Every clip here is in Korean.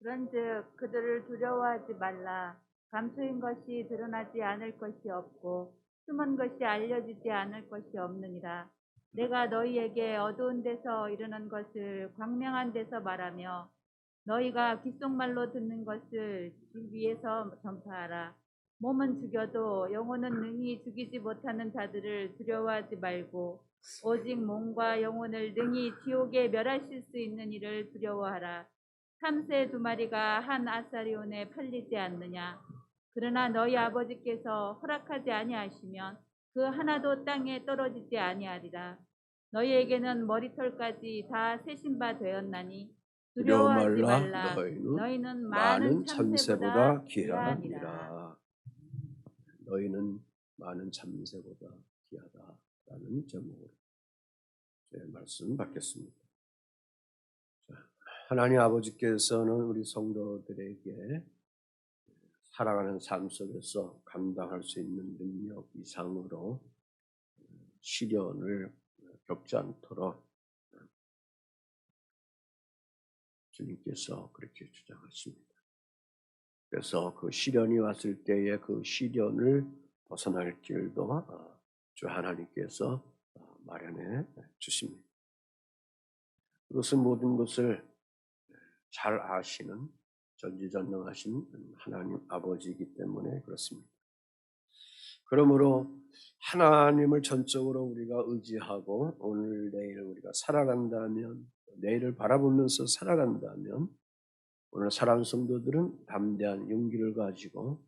그런즉 그들을 두려워하지 말라. 감추인 것이 드러나지 않을 것이 없고 숨은 것이 알려지지 않을 것이 없느니라. 내가 너희에게 어두운 데서 이르는 것을 광명한 데서 말하며 너희가 귓속말로 듣는 것을 길 위에서 전파하라. 몸은 죽여도 영혼은 능히 죽이지 못하는 자들을 두려워하지 말고 오직 몸과 영혼을 능히 지옥에 멸하실 수 있는 이를 두려워하라. 참새 두 마리가 한 아사리온에 팔리지 않느냐. 그러나 너희 아버지께서 허락하지 아니하시면 그 하나도 땅에 떨어지지 아니하리라. 너희에게는 머리털까지 다 세신 바 되었나니 두려워 두려워하지 말라. 말라. 너희는 많은 많은 참새보다 참새보다 귀하니라. 귀하니라. 너희는 많은 참새보다 귀하다라는 제목으로 제 말씀 받겠습니다. 하나님 아버지께서는 우리 성도들에게 살아가는 삶 속에서 감당할 수 있는 능력 이상으로 시련을 겪지 않도록 주님께서 그렇게 주장하십니다. 그래서 그 시련이 왔을 때에 그 시련을 벗어날 길도 주 하나님께서 마련해 주십니다. 그것은 모든 것을 잘 아시는 전지전능하신 하나님 아버지이기 때문에 그렇습니다. 그러므로 하나님을 전적으로 우리가 의지하고 오늘 내일 우리가 살아간다면, 내일을 바라보면서 살아간다면 오늘 사랑하는 성도들은 담대한 용기를 가지고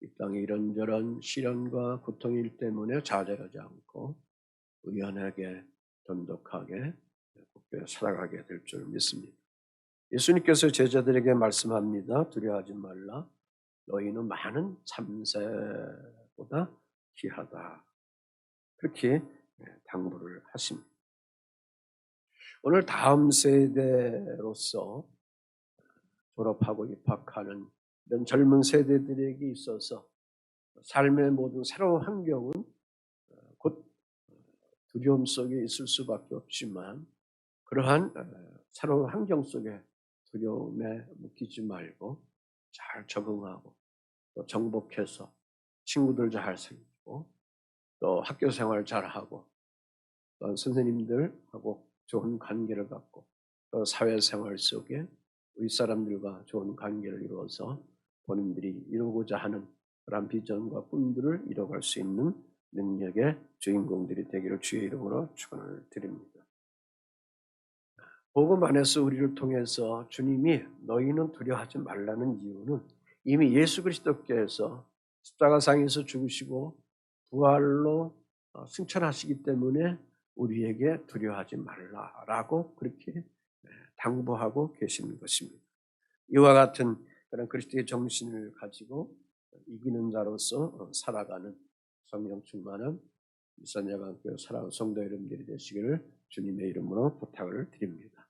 이 땅에 이런저런 시련과 고통일 때문에 좌절하지 않고 의연하게 돈독하게 굳게 살아가게 될 줄 믿습니다. 예수님께서 제자들에게 말씀합니다. 두려워하지 말라. 너희는 많은 참새보다 귀하다. 그렇게 당부를 하십니다. 오늘 다음 세대로서 졸업하고 입학하는 이런 젊은 세대들에게 있어서 삶의 모든 새로운 환경은 곧 두려움 속에 있을 수밖에 없지만 그러한 새로운 환경 속에 두려움에 묶이지 말고 잘 적응하고 또 정복해서 친구들 잘 사귀고 또 학교 생활 잘하고 또 선생님들하고 좋은 관계를 갖고 또 사회생활 속에 윗사람들과 좋은 관계를 이루어서 본인들이 이루고자 하는 그런 비전과 꿈들을 이뤄갈 수 있는 능력의 주인공들이 되기를 주의 이름으로 축원을 드립니다. 복음 안에서 우리를 통해서 주님이 너희는 두려워하지 말라는 이유는 이미 예수 그리스도께서 십자가상에서 죽으시고 부활로 승천하시기 때문에 우리에게 두려워하지 말라라고 그렇게 당부하고 계시는 것입니다. 이와 같은 그런 그리스도의 정신을 가지고 이기는 자로서 살아가는 성령 충만한 일산야가 함께 사랑하는 성도 여러분들이 되시기를 주님의 이름으로 부탁을 드립니다.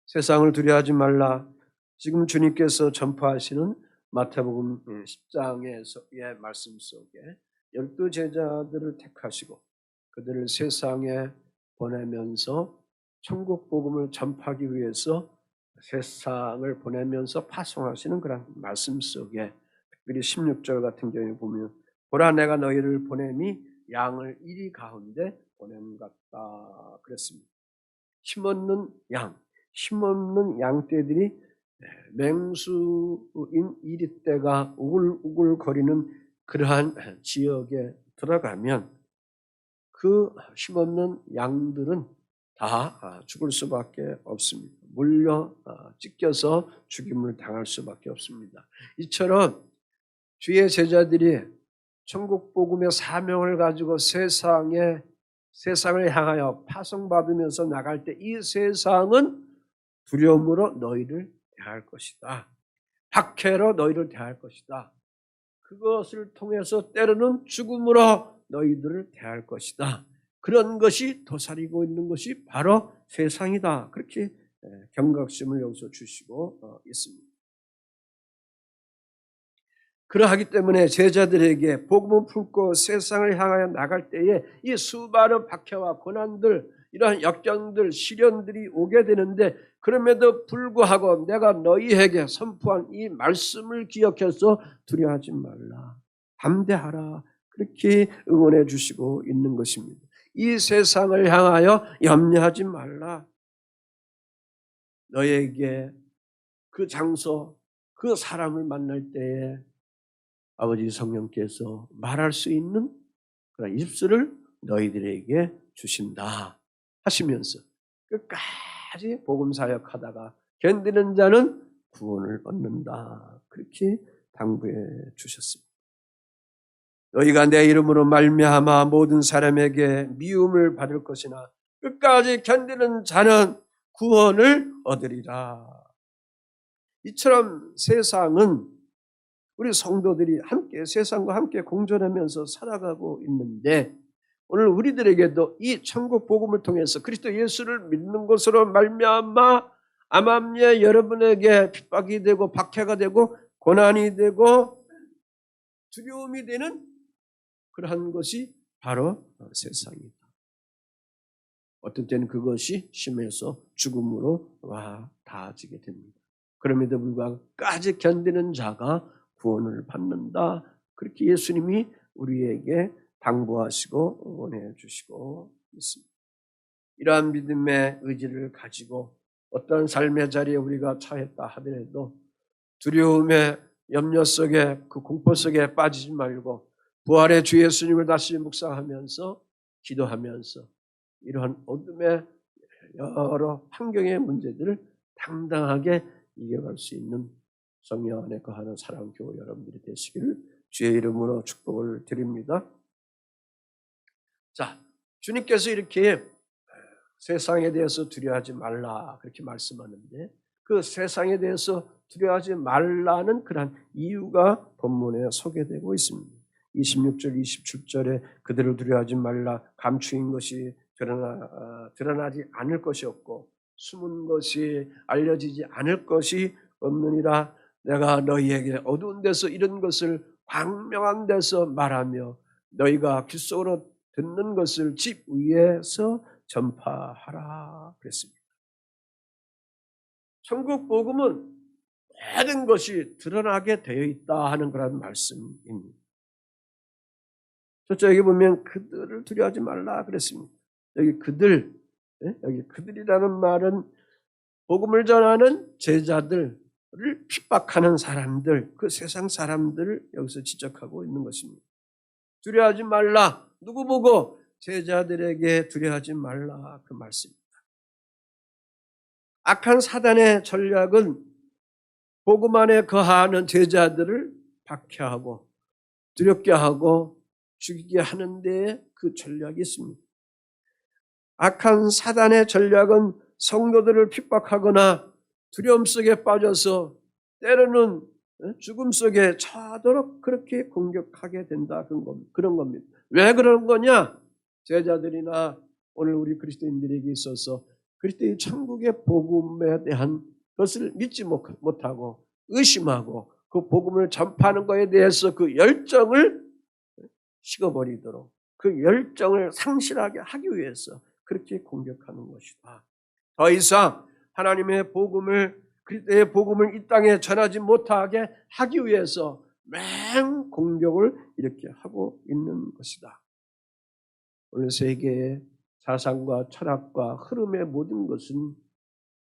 세상을 두려워하지 말라. 지금 주님께서 전파하시는 마태복음 10장의 말씀 속에 12 제자들을 택하시고 그들을 세상에 보내면서 천국 복음을 전파하기 위해서 세상을 보내면서 파송하시는 그런 말씀 속에 특별히 16절 같은 경우에 보면 보라 내가 너희를 보냄이 양을 이리 가운데 보냄 같다 그랬습니다. 힘없는 양떼들이 맹수인 이리떼가 우글우글거리는 그러한 지역에 들어가면 그 힘없는 양들은 다 죽을 수밖에 없습니다. 물려 찢겨서 죽임을 당할 수밖에 없습니다. 이처럼 주의 제자들이 천국 복음의 사명을 가지고 세상을 향하여 파송받으면서 나갈 때 이 세상은 두려움으로 너희를 대할 것이다. 박해로 너희를 대할 것이다. 그것을 통해서 때로는 죽음으로 너희들을 대할 것이다. 그런 것이 도사리고 있는 것이 바로 세상이다. 그렇게 경각심을 여기서 주시고 있습니다. 그러하기 때문에 제자들에게 복음을 품고 세상을 향하여 나갈 때에 이 수많은 박해와 고난들 이러한 역경들, 시련들이 오게 되는데 그럼에도 불구하고 내가 너희에게 선포한 이 말씀을 기억해서 두려워하지 말라. 담대하라. 그렇게 응원해 주시고 있는 것입니다. 이 세상을 향하여 염려하지 말라. 너에게 그 장소, 그 사람을 만날 때에 아버지 성령께서 말할 수 있는 그런 입술을 너희들에게 주신다 하시면서 끝까지 복음 사역하다가 견디는 자는 구원을 얻는다. 그렇게 당부해 주셨습니다. 너희가 내 이름으로 말미암아 모든 사람에게 미움을 받을 것이나 끝까지 견디는 자는 구원을 얻으리라. 이처럼 세상은 우리 성도들이 함께 세상과 함께 공존하면서 살아가고 있는데 오늘 우리들에게도 이 천국 복음을 통해서 그리스도 예수를 믿는 것으로 말미암아 암암리에 여러분에게 핍박이 되고 박해가 되고 고난이 되고 두려움이 되는 그러한 것이 바로 세상이다. 어떤 때는 그것이 심해서 죽음으로 와 닿아지게 됩니다. 그럼에도 불구하고 끝까지 견디는 자가 구원을 받는다. 그렇게 예수님이 우리에게 당부하시고 응원해 주시고 있습니다. 이러한 믿음의 의지를 가지고 어떤 삶의 자리에 우리가 처했다 하더라도 두려움의 염려 속에 그 공포 속에 빠지지 말고 부활의 주 예수님을 다시 묵상하면서 기도하면서 이러한 어둠의 여러 환경의 문제들을 당당하게 이겨갈 수 있는 성령 안에 거하는 사랑교회 여러분들이 되시기를 주의 이름으로 축복을 드립니다. 자, 주님께서 이렇게 세상에 대해서 두려워하지 말라 그렇게 말씀하는데 그 세상에 대해서 두려워하지 말라는 그런 이유가 본문에 소개되고 있습니다. 26절, 27절에 그들을 두려워하지 말라. 감추인 것이 드러나지 않을 것이 없고 숨은 것이 알려지지 않을 것이 없느니라. 내가 너희에게 어두운 데서 이런 것을 광명한 데서 말하며 너희가 귀 속으로 듣는 것을 집 위에서 전파하라 그랬습니다. 천국 복음은 모든 것이 드러나게 되어 있다 하는 그런 말씀입니다. 저쪽에 보면 그들을 두려워하지 말라 그랬습니다. 여기 그들이라는 말은 복음을 전하는 제자들을 핍박하는 사람들, 그 세상 사람들을 여기서 지적하고 있는 것입니다. 두려워하지 말라. 누구 보고? 제자들에게 두려워하지 말라 그 말씀입니다. 악한 사단의 전략은 복음 안에 거하는 제자들을 박해하고 두렵게 하고 죽이게 하는 데에 그 전략이 있습니다. 악한 사단의 전략은 성도들을 핍박하거나 두려움 속에 빠져서 때로는 죽음 속에 처하도록 그렇게 공격하게 된다 그런 겁니다. 왜 그런 거냐? 제자들이나 오늘 우리 그리스도인들에게 있어서 그리스도의 천국의 복음에 대한 것을 믿지 못하고 의심하고 그 복음을 전파하는 것에 대해서 그 열정을 식어버리도록 그 열정을 상실하게 하기 위해서 그렇게 공격하는 것이다. 더 이상 하나님의 복음을 그리스도의 복음을 이 땅에 전하지 못하게 하기 위해서 맹 공격을 이렇게 하고 있는 것이다. 오늘 세계의 사상과 철학과 흐름의 모든 것은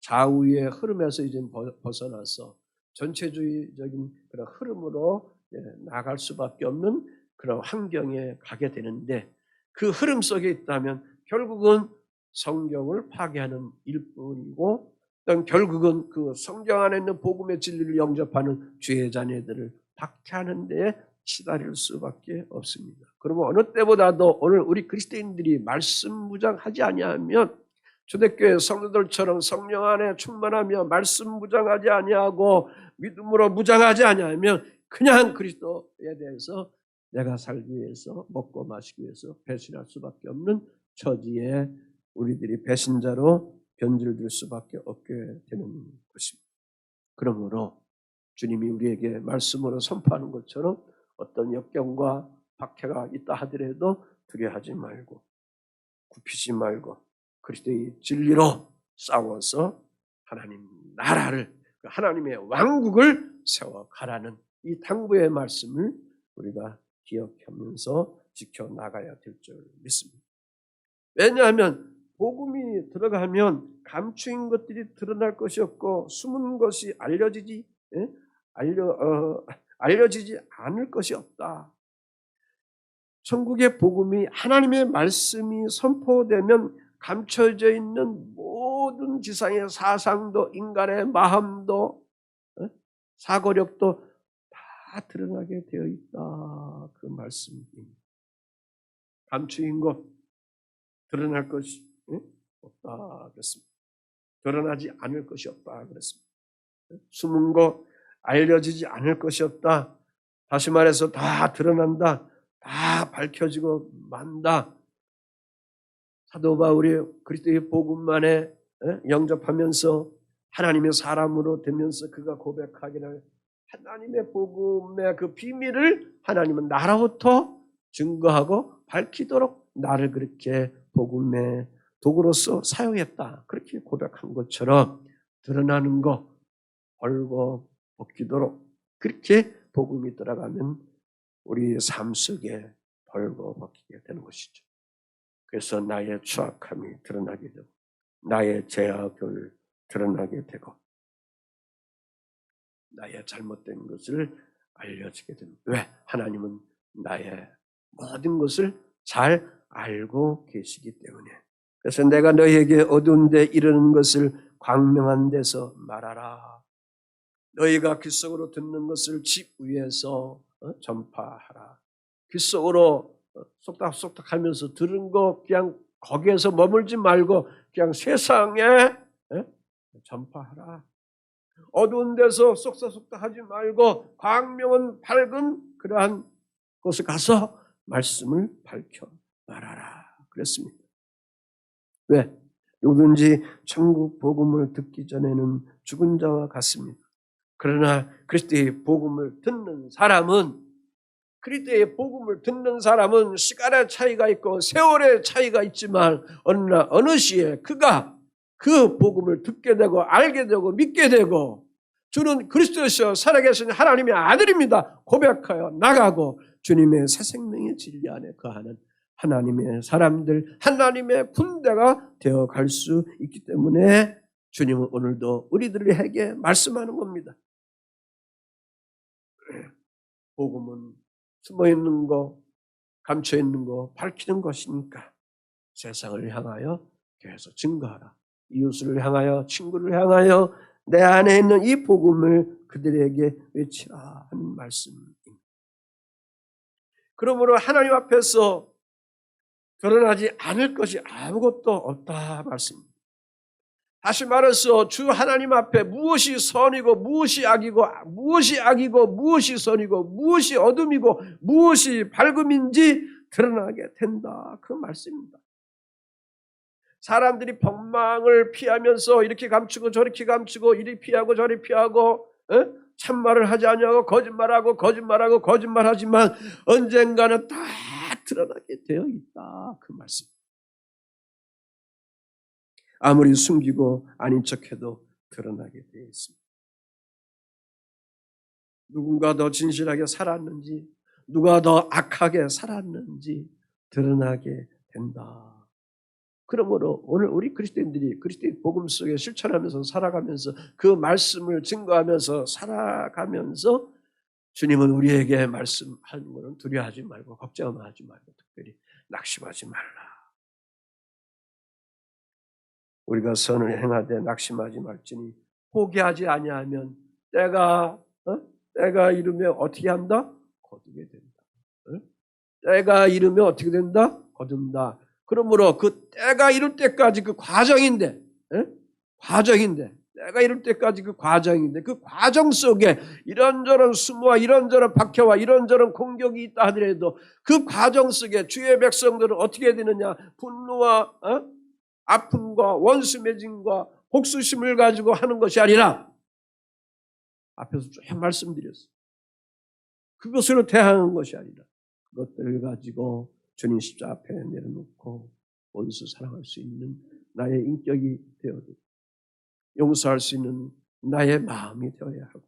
좌우의 흐름에서 이제 벗어나서 전체주의적인 그런 흐름으로 나갈 수밖에 없는 그런 환경에 가게 되는데 그 흐름 속에 있다면 결국은 성경을 파괴하는 일뿐이고 또 결국은 그 성경 안에 있는 복음의 진리를 영접하는 주의 자녀들을 박해하는 데에 시달릴 수밖에 없습니다. 그러면 어느 때보다도 오늘 우리 그리스도인들이 말씀 무장하지 아니하면 초대교회 성도들처럼 성령 안에 충만하며 말씀 무장하지 아니하고 믿음으로 무장하지 아니하면 그냥 그리스도에 대해서 내가 살기 위해서 먹고 마시기 위해서 배신할 수밖에 없는 처지에 우리들이 배신자로 변질될 수밖에 없게 되는 것입니다. 그러므로 주님이 우리에게 말씀으로 선포하는 것처럼 어떤 역경과 박해가 있다 하더라도 두려워하지 말고 굽히지 말고 그리스도의 진리로 싸워서 하나님 나라를, 하나님의 왕국을 세워가라는 이 당부의 말씀을 우리가 기억하면서 지켜나가야 될 줄 믿습니다. 왜냐하면 복음이 들어가면 감추인 것들이 드러날 것이 없고 숨은 것이 알려지지 않을 것이 없다. 천국의 복음이, 하나님의 말씀이 선포되면 감춰져 있는 모든 지상의 사상도, 인간의 마음도, 사고력도 다 드러나게 되어 있다. 그 말씀입니다. 감추인 것, 드러날 것이 없다 그랬습니다. 드러나지 않을 것이 없다 그랬습니다. 숨은 것, 알려지지 않을 것이 없다. 다시 말해서 다 드러난다. 다 밝혀지고 만다. 사도 바울이 그리스도의 복음만에 영접하면서 하나님의 사람으로 되면서 그가 고백하기를, 하나님의 복음의 그 비밀을 하나님은 나로부터 증거하고 밝히도록 나를 그렇게 복음의 도구로서 사용했다. 그렇게 고백한 것처럼 드러나는 거 벌고 벗기도록 그렇게 복음이 들어가면 우리의 삶 속에 벌고 벗기게 되는 것이죠. 그래서 나의 추악함이 드러나게 되고 나의 죄악을 드러나게 되고 나의 잘못된 것을 알려지게 됩니다. 왜? 하나님은 나의 모든 것을 잘 알고 계시기 때문에. 그래서 내가 너희에게 어두운 데 이르는 것을 광명한 데서 말하라. 너희가 귓속으로 듣는 것을 집 위에서 전파하라. 귓속으로 쏙닥쏙닥 하면서 들은 거 그냥 거기에서 머물지 말고 그냥 세상에 전파하라. 어두운 데서 쏙닥쏙닥 하지 말고 광명은 밝은 그러한 곳에 가서 말씀을 밝혀 말하라 그랬습니다. 왜? 누구든지 천국 복음을 듣기 전에는 죽은 자와 같습니다. 그러나 그리스도의 복음을 듣는 사람은, 그리스도의 복음을 듣는 사람은 시간의 차이가 있고 세월의 차이가 있지만 어느 시에 그가 그 복음을 듣게 되고 알게 되고 믿게 되고 주는 그리스도시여 살아계신 하나님의 아들입니다 고백하여 나가고 주님의 새 생명의 진리 안에 거하는 하나님의 사람들, 하나님의 군대가 되어갈 수 있기 때문에 주님은 오늘도 우리들에게 말씀하는 겁니다. 복음은 숨어있는 거, 감춰있는 거, 밝히는 것이니까 세상을 향하여 계속 증거하라. 이웃을 향하여, 친구를 향하여 내 안에 있는 이 복음을 그들에게 외치라 하는 말씀입니다. 그러므로 하나님 앞에서 드러나지 않을 것이 아무것도 없다 말씀입니다. 다시 말해서 주 하나님 앞에 무엇이 선이고 무엇이 악이고 무엇이 악이고 무엇이 선이고 무엇이 어둠이고 무엇이 밝음인지 드러나게 된다 그 말씀입니다. 사람들이 법망을 피하면서 이렇게 감추고 저렇게 감추고 이리 피하고 저리 피하고 참말을 하지 아니하고 거짓말하지만 언젠가는 다 드러나게 되어 있다 그 말씀. 아무리 숨기고 아닌 척해도 드러나게 되어 있습니다. 누군가 더 진실하게 살았는지 누가 더 악하게 살았는지 드러나게 된다. 그러므로 오늘 우리 그리스도인들이 그리스도의 복음 속에 실천하면서 살아가면서 그 말씀을 증거하면서 살아가면서 주님은 우리에게 말씀하는 것은 두려워하지 말고 걱정하지 말고 특별히 낙심하지 말라. 우리가 선을 행하되 낙심하지 말지니 포기하지 아니하면 때가 이르면 어떻게 한다? 거두게 된다. 때가 이르면 어떻게 된다? 거둔다. 그러므로 그 때가 이룰 때까지 그 과정인데, 때가 이룰 때까지 그 과정인데, 그 과정 속에 이런저런 수모와 이런저런 박해와 이런저런 공격이 있다 하더라도 그 과정 속에 주의 백성들은 어떻게 되느냐? 분노와 아픔과 원수 맺음과 복수심을 가지고 하는 것이 아니라 앞에서 쭉 말씀드렸어요. 그것으로 대항하는 것이 아니라 그것들을 가지고 주님 십자 앞에 내려놓고 원수 사랑할 수 있는 나의 인격이 되어야 되고, 용서할 수 있는 나의 마음이 되어야 하고,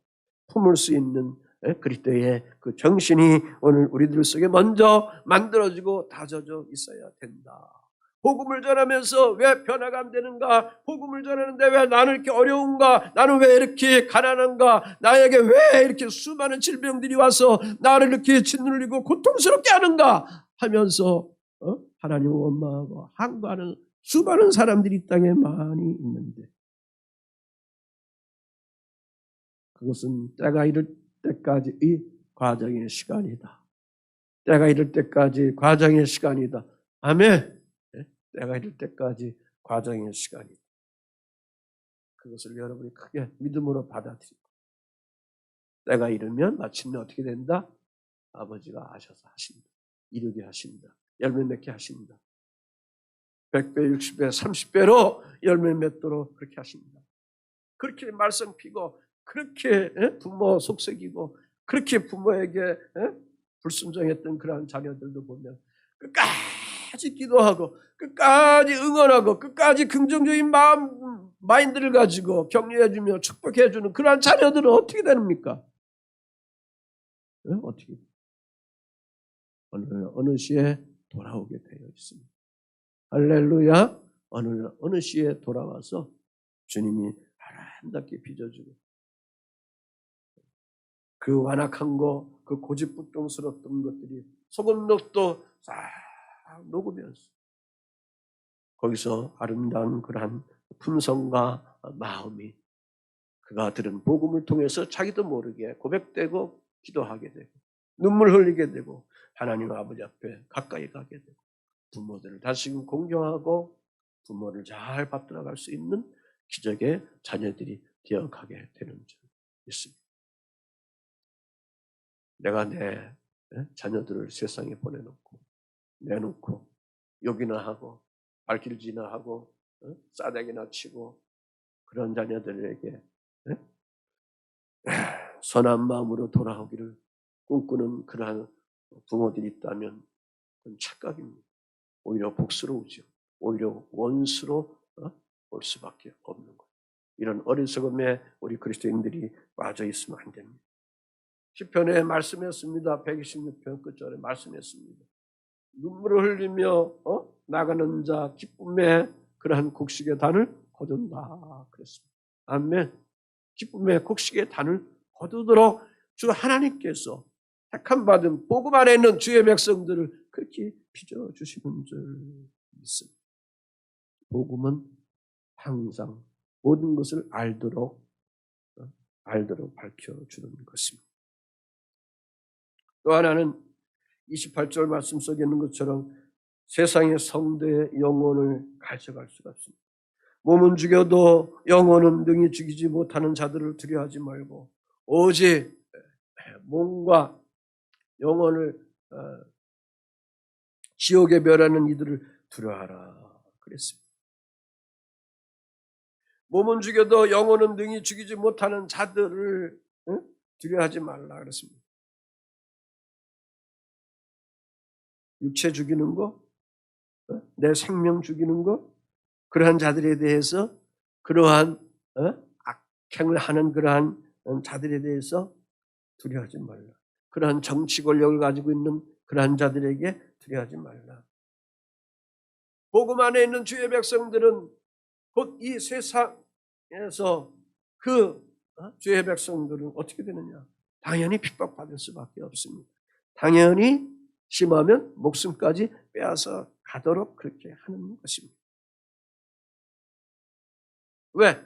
품을 수 있는 그리스도의 그 정신이 오늘 우리들 속에 먼저 만들어지고 다져져 있어야 된다. 복음을 전하면서 왜 변화가 안 되는가? 복음을 전하는데 왜 나는 이렇게 어려운가? 나는 왜 이렇게 가난한가? 나에게 왜 이렇게 수많은 질병들이 와서 나를 이렇게 짓눌리고 고통스럽게 하는가? 하면서 하나님을 원망하고 항거하는 수많은 사람들이 이 땅에 많이 있는데, 그것은 때가 이를 때까지의 과정의 시간이다. 때가 이를 때까지 과정의 시간이다. 아멘. 때가 이를 때까지 과정의 시간이다. 그것을 여러분이 크게 믿음으로 받아들이고, 때가 이르면 마침내 어떻게 된다? 아버지가 아셔서 하신다. 이루게 하신다. 열매 맺게 하신다. 100배, 60배, 30배로 열매 맺도록 그렇게 하신다. 그렇게 말썽 피고, 그렇게 부모 속썩이고, 그렇게 부모에게 불순종했던 그러한 자녀들도 보면 끝까지 기도하고, 끝까지 응원하고, 끝까지 긍정적인 마인드를 가지고 격려해주며 축복해주는 그러한 자녀들은 어떻게 됩니까? 어떻게? 어느 시에 돌아오게 되어 있습니다. 할렐루야. 어느 시에 돌아와서 주님이 아름답게 빚어주고, 그 완악한 거, 그 고집불통스럽던 것들이 소금녹도 싹 녹으면서 거기서 아름다운 그러한 품성과 마음이 그가 들은 복음을 통해서 자기도 모르게 고백되고 기도하게 되고 눈물 흘리게 되고 하나님 아버지 앞에 가까이 가게 되고 부모들을 다시금 공경하고 부모를 잘 받들어갈 수 있는 기적의 자녀들이 되어가게 되는 줄 믿습니다. 내가 내 자녀들을 세상에 내놓고 욕이나 하고 발길질이나 하고 싸대기나 치고 그런 자녀들에게 선한 마음으로 돌아오기를 꿈꾸는 그러한 부모들이 있다면 그건 착각입니다. 오히려 복스러우죠. 오히려 원수로 올 수밖에 없는 거예요. 이런 어리석음에 우리 그리스도인들이 빠져 있으면 안 됩니다. 시편에 말씀했습니다. 126편 끝절에 말씀했습니다. 눈물을 흘리며 나가는 자 기쁨의 그러한 곡식의 단을 거둔다 그랬습니다. 아멘. 기쁨의 곡식의 단을 거두도록 주 하나님께서 택함 받은 복음 안에 있는 주의 백성들을 그렇게 빚어주시는 줄 믿습니다. 복음은 항상 모든 것을 알도록 밝혀주는 것입니다. 또 하나는 28절 말씀 속에 있는 것처럼 세상의 성도의 영혼을 가져갈 수가 없습니다. 몸은 죽여도 영혼은 능히 죽이지 못하는 자들을 두려워하지 말고 오직 몸과 영혼을 지옥에 멸하는 이들을 두려워하라 그랬습니다. 몸은 죽여도 영혼은 능히 죽이지 못하는 자들을 두려워하지 말라 그랬습니다. 육체 죽이는 거, 내 생명 죽이는 거, 그러한 자들에 대해서 그러한 악행을 하는 그러한 자들에 대해서 두려워하지 말라. 그러한 정치 권력을 가지고 있는 그러한 자들에게 두려워하지 말라. 복음 안에 있는 주의 백성들은 곧 이 세상에서 그 주의 백성들은 어떻게 되느냐? 당연히 핍박받을 수밖에 없습니다. 당연히 심하면 목숨까지 빼앗아 가도록 그렇게 하는 것입니다. 왜?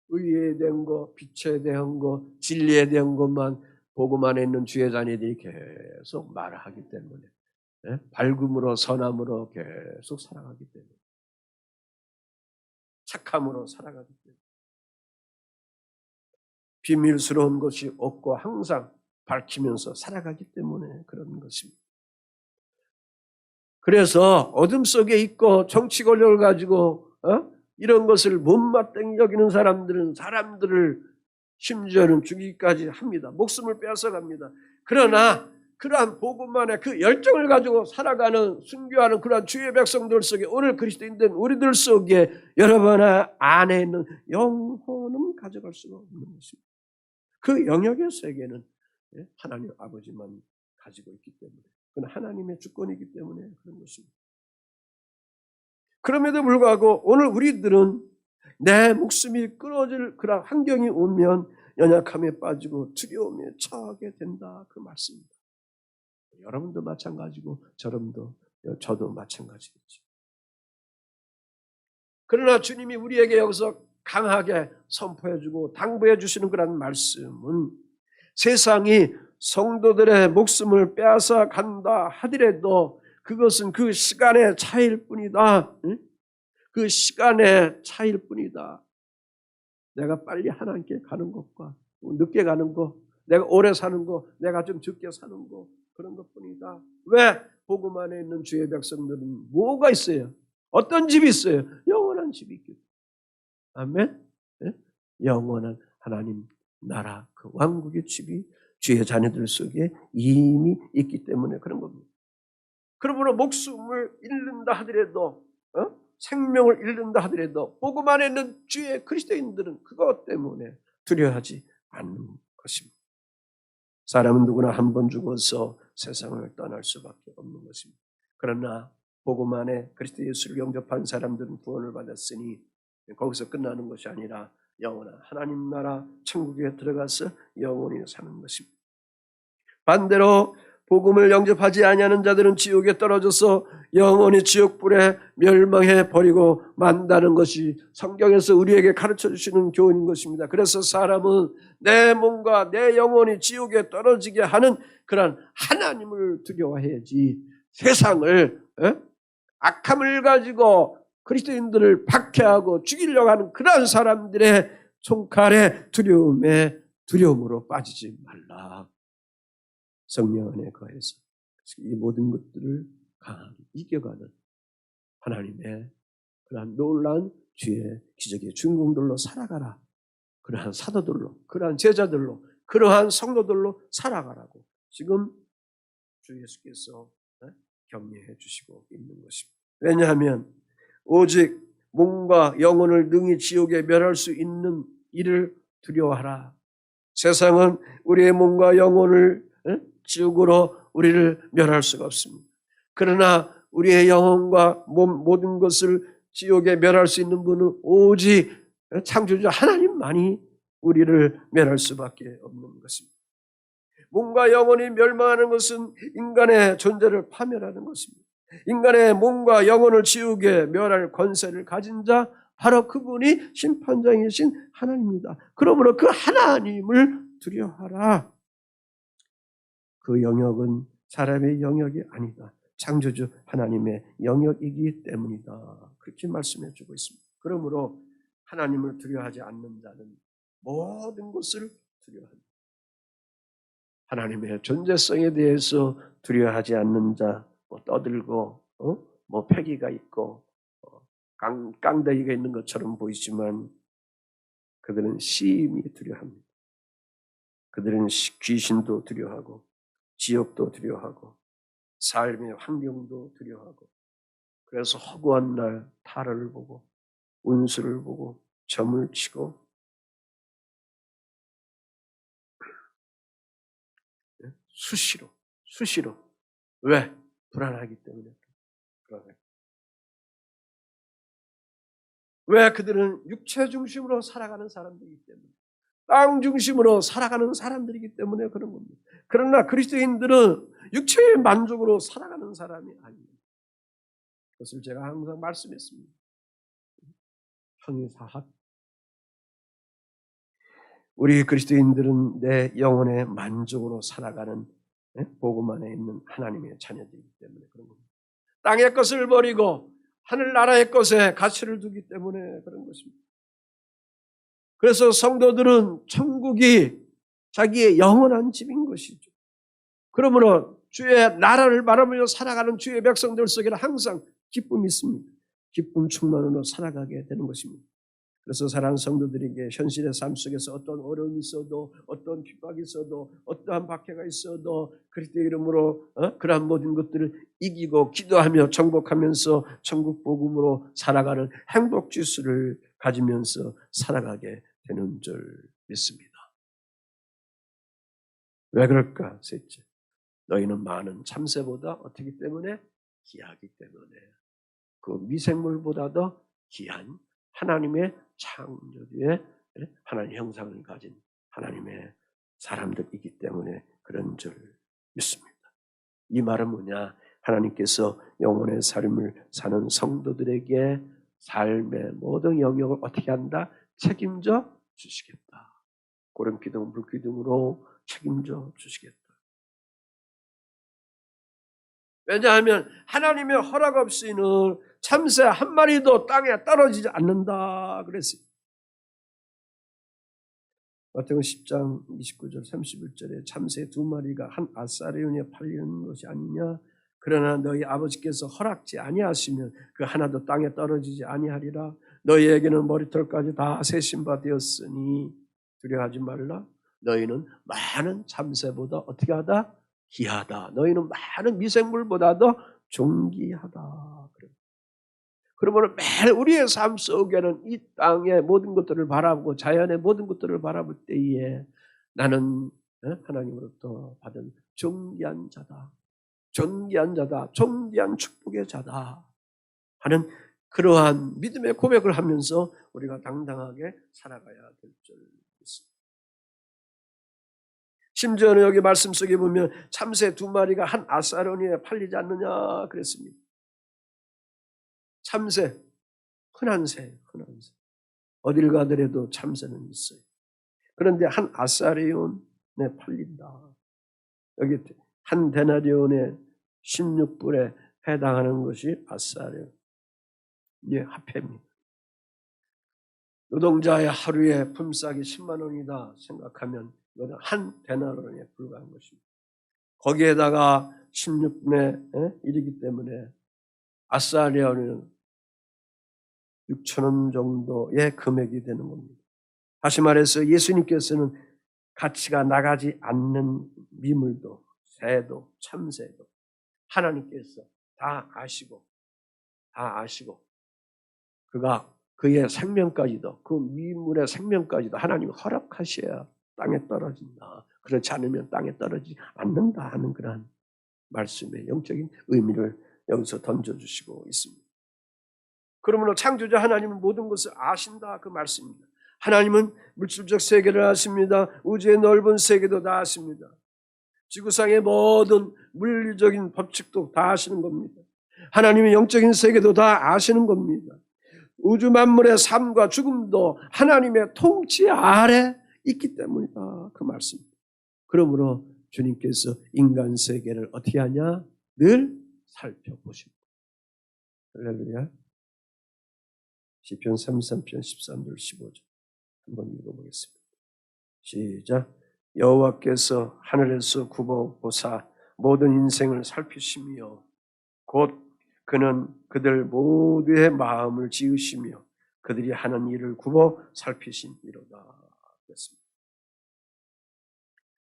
의에 대한 거, 빛에 대한 거, 진리에 대한 것만 복음 안에 있는 주의 자녀들이 계속 말하기 때문에 밝음으로 선함으로 계속 살아가기 때문에 착함으로 살아가기 때문에 비밀스러운 것이 없고 항상 밝히면서 살아가기 때문에 그런 것입니다. 그래서 어둠 속에 있고 정치 권력을 가지고 이런 것을 못마땅히 여기는 사람들을 심지어는 죽이기까지 합니다. 목숨을 빼앗아갑니다. 그러나 그러한 복음 안에 그 열정을 가지고 살아가는 순교하는 그러한 주의 백성들 속에 오늘 그리스도인된 우리들 속에 여러분 안에 있는 영혼은 가져갈 수가 없는 것입니다. 그 영역의 세계는 하나님 아버지만 가지고 있기 때문에 그건 하나님의 주권이기 때문에 그런 것입니다. 그럼에도 불구하고 오늘 우리들은 내 목숨이 끊어질 그런 환경이 오면 연약함에 빠지고 두려움에 처하게 된다 그 말씀입니다. 여러분도 마찬가지고 저도 마찬가지겠죠. 그러나 주님이 우리에게 여기서 강하게 선포해주고 당부해 주시는 그런 말씀은 세상이 성도들의 목숨을 빼앗아 간다 하더라도 그것은 그 시간의 차이일 뿐이다. 그 시간의 차이일 뿐이다. 내가 빨리 하나님께 가는 것과 늦게 가는 것, 내가 오래 사는 것, 내가 좀 적게 사는 것 그런 것뿐이다. 왜? 복음 안에 있는 주의 백성들은 뭐가 있어요? 어떤 집이 있어요? 영원한 집이 있겠죠. 아멘? 네? 영원한 하나님 나라 그 왕국의 집이 주의 자녀들 속에 이미 있기 때문에 그런 겁니다. 그러므로 목숨을 잃는다 하더라도 생명을 잃는다 하더라도 복음 안에 있는 주의 그리스도인들은 그것 때문에 두려워하지 않는 것입니다. 사람은 누구나 한 번 죽어서 세상을 떠날 수밖에 없는 것입니다. 그러나 복음 안에 그리스도 예수를 영접한 사람들은 구원을 받았으니 거기서 끝나는 것이 아니라 영원한 하나님 나라 천국에 들어가서 영원히 사는 것입니다. 반대로 복음을 영접하지 아니하는 자들은 지옥에 떨어져서 영원히 지옥불에 멸망해 버리고 만다는 것이 성경에서 우리에게 가르쳐 주시는 교훈인 것입니다. 그래서 사람은 내 몸과 내 영혼이 지옥에 떨어지게 하는 그런 하나님을 두려워해야지 세상을 악함을 가지고 그리스도인들을 박해하고 죽이려고 하는 그런 사람들의 총칼에 두려움으로 빠지지 말라. 성령 안에 거해서 이 모든 것들을 강하게 이겨가는 하나님의 그러한 놀라운 주의 기적의 주인공들로 살아가라. 그러한 사도들로, 그러한 제자들로, 그러한 성도들로 살아가라고 지금 주 예수께서 격려해 주시고 있는 것입니다. 왜냐하면 오직 몸과 영혼을 능히 지옥에 멸할 수 있는 이를 두려워하라. 세상은 우리의 몸과 영혼을 지옥으로 우리를 멸할 수가 없습니다. 그러나 우리의 영혼과 몸 모든 것을 지옥에 멸할 수 있는 분은 오직 창조주 하나님만이 우리를 멸할 수밖에 없는 것입니다. 몸과 영혼이 멸망하는 것은 인간의 존재를 파멸하는 것입니다. 인간의 몸과 영혼을 지옥에 멸할 권세를 가진 자 바로 그분이 심판장이신 하나님입니다. 그러므로 그 하나님을 두려워하라. 그 영역은 사람의 영역이 아니다. 창조주 하나님의 영역이기 때문이다. 그렇게 말씀해 주고 있습니다. 그러므로 하나님을 두려워하지 않는 자는 모든 것을 두려워한다. 하나님의 존재성에 대해서 두려워하지 않는 자, 떠들고 패기가 있고 깡다리가 있는 것처럼 보이지만 그들은 심히 두려워합니다. 그들은 귀신도 두려워하고 지옥도 두려워하고 삶의 환경도 두려워하고 그래서 허구한 날 타를 보고 운수를 보고 점을 치고 수시로 왜? 불안하기 때문에 왜? 그들은 육체 중심으로 살아가는 사람들이기 때문에 땅 중심으로 살아가는 사람들이기 때문에 그런 겁니다. 그러나 그리스도인들은 육체의 만족으로 살아가는 사람이 아닙니다. 그것을 제가 항상 말씀했습니다. 형이사학. 우리 그리스도인들은 내 영혼의 만족으로 살아가는 복음 안에 있는 하나님의 자녀들이기 때문에 그런 겁니다. 땅의 것을 버리고 하늘나라의 것에 가치를 두기 때문에 그런 것입니다. 그래서 성도들은 천국이 자기의 영원한 집인 것이죠. 그러므로 주의 나라를 바라보며 살아가는 주의 백성들 속에는 항상 기쁨이 있습니다. 기쁨 충만으로 살아가게 되는 것입니다. 그래서 사랑하는 성도들에게 현실의 삶 속에서 어떤 어려움이 있어도 어떤 핍박이 있어도 어떠한 박해가 있어도 그리스도 이름으로 그러한 모든 것들을 이기고 기도하며 정복하면서 천국 복음으로 살아가는 행복 지수를 가지면서 살아가게 되는 줄 믿습니다. 왜 그럴까? 셋째, 너희는 많은 참새보다 어떻기 때문에? 귀하기 때문에. 그 미생물보다도 귀한 하나님의 창조주의 하나님 형상을 가진 하나님의 사람들이기 때문에 그런 줄 믿습니다. 이 말은 뭐냐? 하나님께서 영혼의 삶을 사는 성도들에게 삶의 모든 영역을 어떻게 한다? 책임져 주시겠다. 고름기둥, 불기둥으로 책임져 주시겠다. 왜냐하면 하나님의 허락 없이는 참새 한 마리도 땅에 떨어지지 않는다 그랬어요. 마태복음 10장 29절 31절에 참새 2마리가 한 아사리온에 팔리는 것이 아니냐. 그러나 너희 아버지께서 허락지 아니하시면 그 하나도 땅에 떨어지지 아니하리라. 너희에게는 머리털까지 다 세신 바 되었으니 두려워하지 말라. 너희는 많은 참새보다 어떻게 하다? 귀하다. 너희는 많은 미생물보다도 존귀하다. 그러므로 매일 우리의 삶 속에는 이 땅의 모든 것들을 바라보고 자연의 모든 것들을 바라볼 때에 나는 하나님으로부터 받은 존귀한 자다. 존귀한 자다. 존귀한 축복의 자다. 하는 그러한 믿음의 고백을 하면서 우리가 당당하게 살아가야 될 줄 믿습니다. 심지어는 여기 말씀 속에 보면 참새 2마리가 한 아사로니에 팔리지 않느냐 그랬습니다. 참새, 흔한 새. 어딜 가더라도 참새는 있어요. 그런데 한 아사리온에 팔린다. 여기 한 데나리온에 16불에 해당하는 것이 아사리온. 예, 화폐입니다. 노동자의 하루에 품삯이 10만 원이다 생각하면 이거는 한 데나리온에 불과한 것입니다. 거기에다가 16분의 1이기 때문에 아사리온은 6천 원 정도의 금액이 되는 겁니다. 다시 말해서 예수님께서는 가치가 나가지 않는 미물도 새도 참새도 하나님께서 다 아시고 그가 그의 생명까지도 그 미물의 생명까지도 하나님이 허락하셔야 땅에 떨어진다. 그렇지 않으면 땅에 떨어지지 않는다 하는 그러한 말씀의 영적인 의미를 여기서 던져주시고 있습니다. 그러므로 창조자 하나님은 모든 것을 아신다 그 말씀입니다. 하나님은 물질적 세계를 아십니다. 우주의 넓은 세계도 다 아십니다. 지구상의 모든 물리적인 법칙도 다 아시는 겁니다. 하나님의 영적인 세계도 다 아시는 겁니다. 우주 만물의 삶과 죽음도 하나님의 통치 아래 있기 때문이다 그 말씀입니다. 그러므로 주님께서 인간 세계를 어떻게 하냐? 늘 살펴보십니다. 할렐루야. 시편 33편 13절 15절 한번 읽어보겠습니다. 시작. 여호와께서 하늘에서 굽어 보사 모든 인생을 살피시며 곧 그는 그들 모두의 마음을 지으시며 그들이 하는 일을 굽어 살피심이로다. 그랬습니다.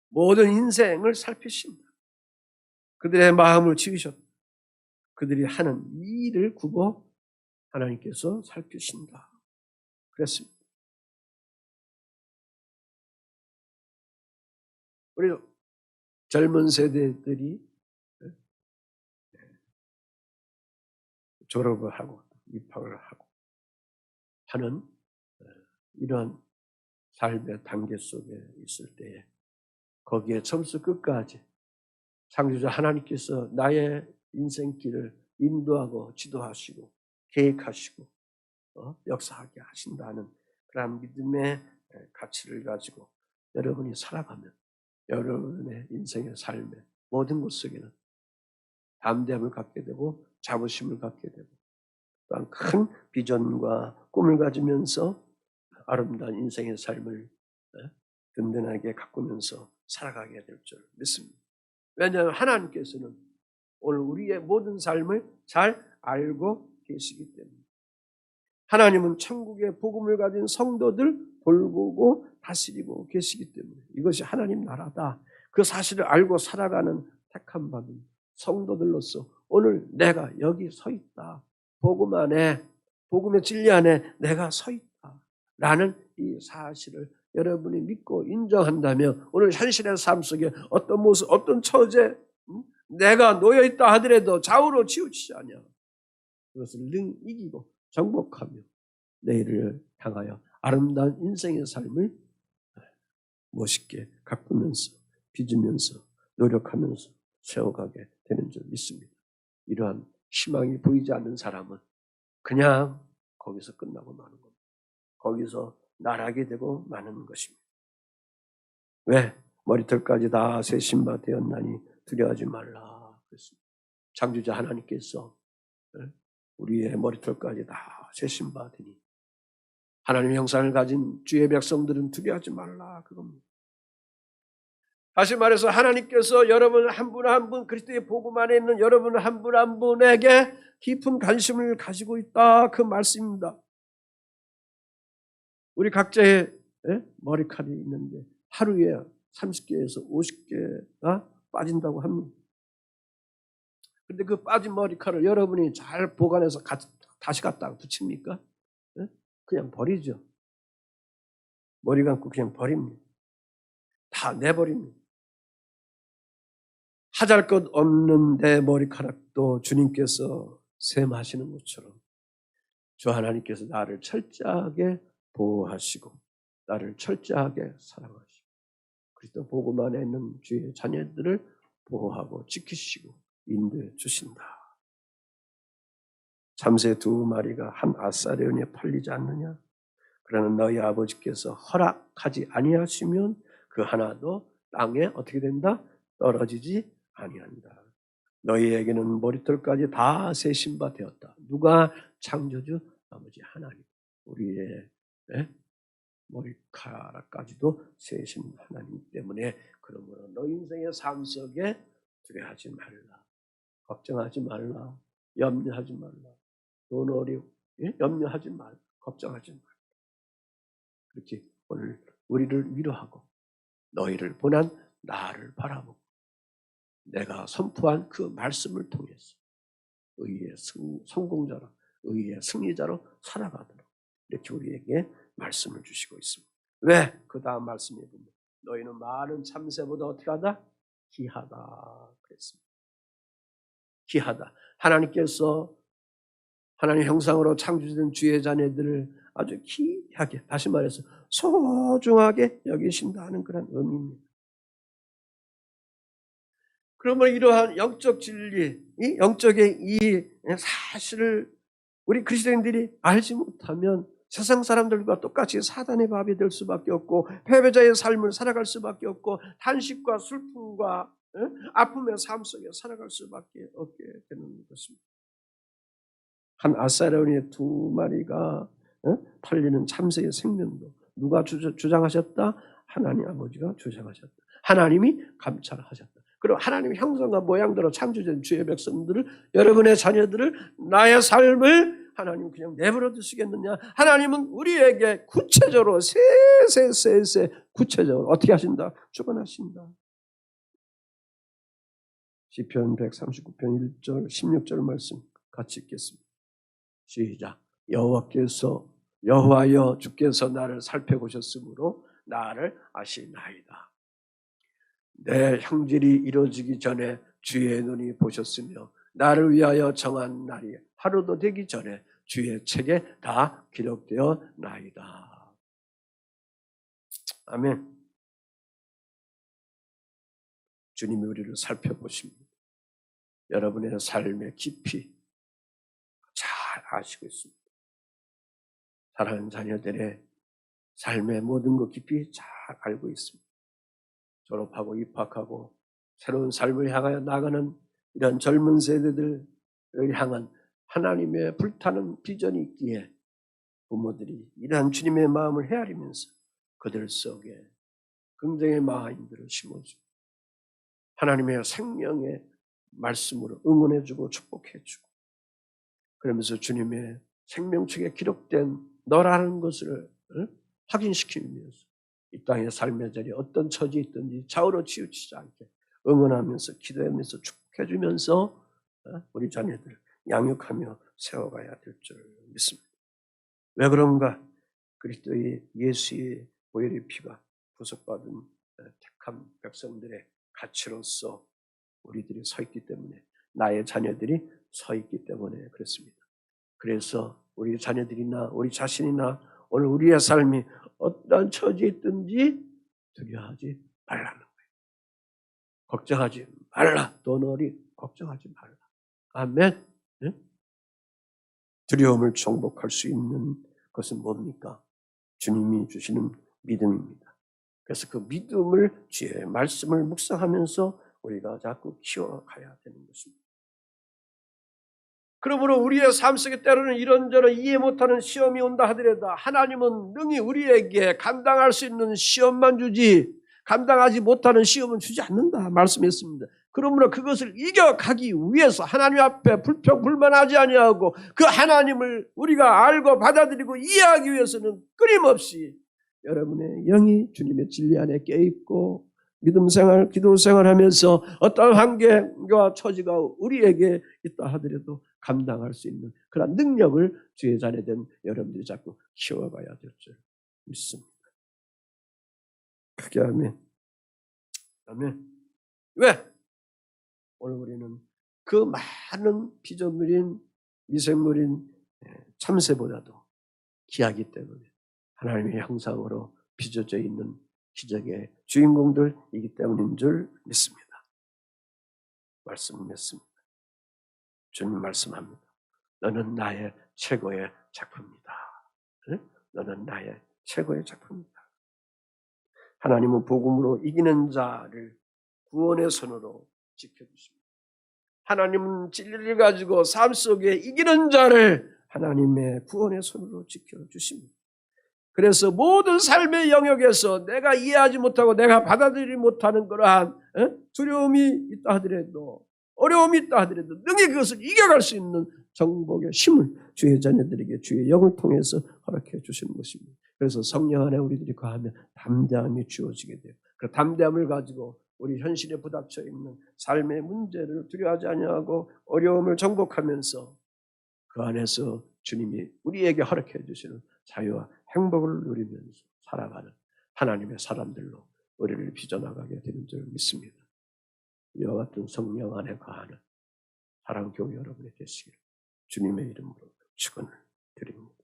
모든 인생을 살피십니다. 그들의 마음을 지으셨다. 그들이 하는 일을 굽어 하나님께서 살피신다. 그랬습니다. 우리 젊은 세대들이 졸업을 하고 입학을 하고 하는 이런 삶의 단계 속에 있을 때에 거기에 처음부터 끝까지 창조자 하나님께서 나의 인생길을 인도하고 지도하시고 계획하시고 역사하게 하신다는 그런 믿음의 가치를 가지고 여러분이 살아가면 여러분의 인생의 삶의 모든 것 속에는 담대함을 갖게 되고 자부심을 갖게 되고 또한 큰 비전과 꿈을 가지면서 아름다운 인생의 삶을 든든하게 가꾸면서 살아가게 될 줄 믿습니다. 왜냐하면 하나님께서는 오늘 우리의 모든 삶을 잘 알고 계시기 때문에 하나님은 천국의 복음을 가진 성도들 돌보고 다스리고 계시기 때문에 이것이 하나님 나라다. 그 사실을 알고 살아가는 택함 받은 성도들로서 오늘 내가 여기 서 있다. 복음 안에, 복음의 진리 안에 내가 서 있다. 라는 이 사실을 여러분이 믿고 인정한다면 오늘 현실의 삶 속에 어떤 모습, 어떤 처제, 내가 놓여있다 하더라도 좌우로 치우치지 않냐. 그것을 능 이기고 정복하며 내일을 향하여 아름다운 인생의 삶을 멋있게 가꾸면서 빚으면서 노력하면서 세워가게 되는 줄 믿습니다. 이러한 희망이 보이지 않는 사람은 그냥 거기서 끝나고 마는 겁니다. 거기서 나락이 되고 마는 것입니다. 왜? 머리털까지 다 새 신바 되었나니 두려워하지 말라 그랬습니다. 창조자 하나님께서 우리의 머리털까지 다 새 신바 되니 하나님의 형상을 가진 주의 백성들은 두려워하지 말라 그겁니다. 다시 말해서 하나님께서 여러분 한 분 한 분 그리스도의 복음 안에 있는 여러분 한 분 한 분에게 깊은 관심을 가지고 있다 그 말씀입니다. 우리 각자의 머리칼이 있는데 하루에 30개에서 50개가 빠진다고 합니다. 그런데 그 빠진 머리칼을 여러분이 잘 보관해서 다시 갖다가 붙입니까? 그냥 버리죠. 머리 감고 그냥 버립니다. 다 내버립니다. 하잘 것 없는 내 머리카락도 주님께서 셈하시는 것처럼 주 하나님께서 나를 철저하게 보호하시고 나를 철저하게 사랑하시고 그리스도 복음 안에 있는 주의 자녀들을 보호하고 지키시고 인도해 주신다. 참새 2마리가 한 아사레온에 팔리지 않느냐? 그러나 너희 아버지께서 허락하지 아니하시면 그 하나도 땅에 어떻게 된다? 떨어지지 아니한다. 너희에게는 머리털까지 다 새 신바 되었다. 누가? 창조주 아버지 하나님. 우리의 머리카락까지도 세신 하나님 때문에 그러므로 너 인생의 삶 속에 두려워하지 말라. 걱정하지 말라. 염려하지 말라. 돈 어려워. 염려하지 말라. 걱정하지 말라. 그렇게 오늘 우리를 위로하고 너희를 보난 나를 바라보고 내가 선포한 그 말씀을 통해서 의의 성공자로 의의 승리자로 살아가도록 이렇게 우리에게 말씀을 주시고 있습니다. 왜? 그 다음 말씀에 보면 너희는 많은 참새보다 어떻게 하다? 귀하다 그랬습니다. 귀하다. 하나님께서 하나님 형상으로 창조된 주의 자녀들을 아주 귀하게 다시 말해서 소중하게 여기신다는 그런 의미입니다. 그러면 이러한 영적 진리, 이 영적의 이 사실을 우리 그리스도인들이 알지 못하면 세상 사람들과 똑같이 사단의 밥이 될 수밖에 없고 패배자의 삶을 살아갈 수밖에 없고 탄식과 슬픔과 아픔의 삶 속에 살아갈 수밖에 없게 되는 것입니다. 한 아사레온의 2마리가 팔리는 참새의 생명도 누가 주장하셨다? 하나님 아버지가 주장하셨다. 하나님이 감찰하셨다. 그리고 하나님의 형상과 모양대로 창조된 주의 백성들을 여러분의 자녀들을 나의 삶을 하나님 그냥 내버려 두시겠느냐? 하나님은 우리에게 구체적으로 세세세세 구체적으로 어떻게 하신다? 주관하신다. 시편 139편 1절 16절 말씀 같이 읽겠습니다. 시작. 여호와여 주께서 나를 살펴보셨으므로 나를 아시나이다. 내 형질이 이루어지기 전에 주의 눈이 보셨으며 나를 위하여 정한 날이 하루도 되기 전에 주의 책에 다 기록되어 나이다. 아멘. 주님이 우리를 살펴보십니다. 여러분의 삶의 깊이 잘 아시고 있습니다. 사랑하는 자녀들의 삶의 모든 것 깊이 잘 알고 있습니다. 졸업하고 입학하고 새로운 삶을 향하여 나가는 이런 젊은 세대들을 향한 하나님의 불타는 비전이 있기에 부모들이 이러한 주님의 마음을 헤아리면서 그들 속에 긍정의 마인드를 심어주고 하나님의 생명의 말씀으로 응원해주고 축복해주고 그러면서 주님의 생명책에 기록된 너라는 것을 확인시키기 위해서 이 땅의 삶의 자리에 어떤 처지에 있든지 좌우로 치우치지 않게 응원하면서 기도하면서 축복해주면서 우리 자녀들을 양육하며 세워가야 될 줄 믿습니다. 왜 그런가? 그리스도의 예수의 보혈의 피가 구속받은 택한 백성들의 가치로서 우리들이 서 있기 때문에, 나의 자녀들이 서 있기 때문에 그렇습니다. 그래서 우리 자녀들이나 우리 자신이나 오늘 우리의 삶이 어떤 처지에 있든지 두려워하지 말라는 거예요. 걱정하지 말라. 너너리 걱정하지 말라. 아멘. 네? 두려움을 정복할 수 있는 것은 뭡니까? 주님이 주시는 믿음입니다. 그래서 그 믿음을 주의 말씀을 묵상하면서 우리가 자꾸 키워가야 되는 것입니다. 그러므로 우리의 삶 속에 때로는 이런저런 이해 못하는 시험이 온다 하더라도 하나님은 능히 우리에게 감당할 수 있는 시험만 주지 감당하지 못하는 시험은 주지 않는다 말씀했습니다. 그러므로 그것을 이겨가기 위해서 하나님 앞에 불평불만하지 아니하고 그 하나님을 우리가 알고 받아들이고 이해하기 위해서는 끊임없이 여러분의 영이 주님의 진리 안에 깨있고 믿음생활, 기도생활하면서 어떤 한계와 처지가 우리에게 있다 하더라도 감당할 수 있는 그런 능력을 주의 자녀된 여러분들이 자꾸 키워가야 될 줄 믿습니다. 크게 아멘. 아멘. 왜? 오늘 우리는 그 많은 피조물인 미생물인 참새보다도 귀하기 때문에 하나님의 형상으로 빚어져 있는 기적의 주인공들이기 때문인 줄 믿습니다. 말씀 믿습니다. 주님 말씀합니다. 너는 나의 최고의 작품이다. 너는 나의 최고의 작품이다. 하나님은 복음으로 이기는 자를 구원의 손으로 지켜주십니다. 하나님은 진리를 가지고 삶 속에 이기는 자를 하나님의 구원의 손으로 지켜주십니다. 그래서 모든 삶의 영역에서 내가 이해하지 못하고 내가 받아들이지 못하는 그러한 두려움이 있다 하더라도 어려움이 있다 하더라도 능히 그것을 이겨갈 수 있는 정복의 힘을 주의 자녀들에게 주의 영을 통해서 허락해 주시는 것입니다. 그래서 성령 안에 우리들이 거하면 담대함이 주어지게 돼요. 그 담대함을 가지고 우리 현실에 부닥쳐 있는 삶의 문제를 두려워하지 아니하고 어려움을 정복하면서 그 안에서 주님이 우리에게 허락해 주시는 자유와 행복을 누리면서 살아가는 하나님의 사람들로 우리를 빚어나가게 되는 줄 믿습니다. 이와 같은 성령 안에 거하는 사랑교회 여러분이 되시기를 주님의 이름으로 축원을 드립니다.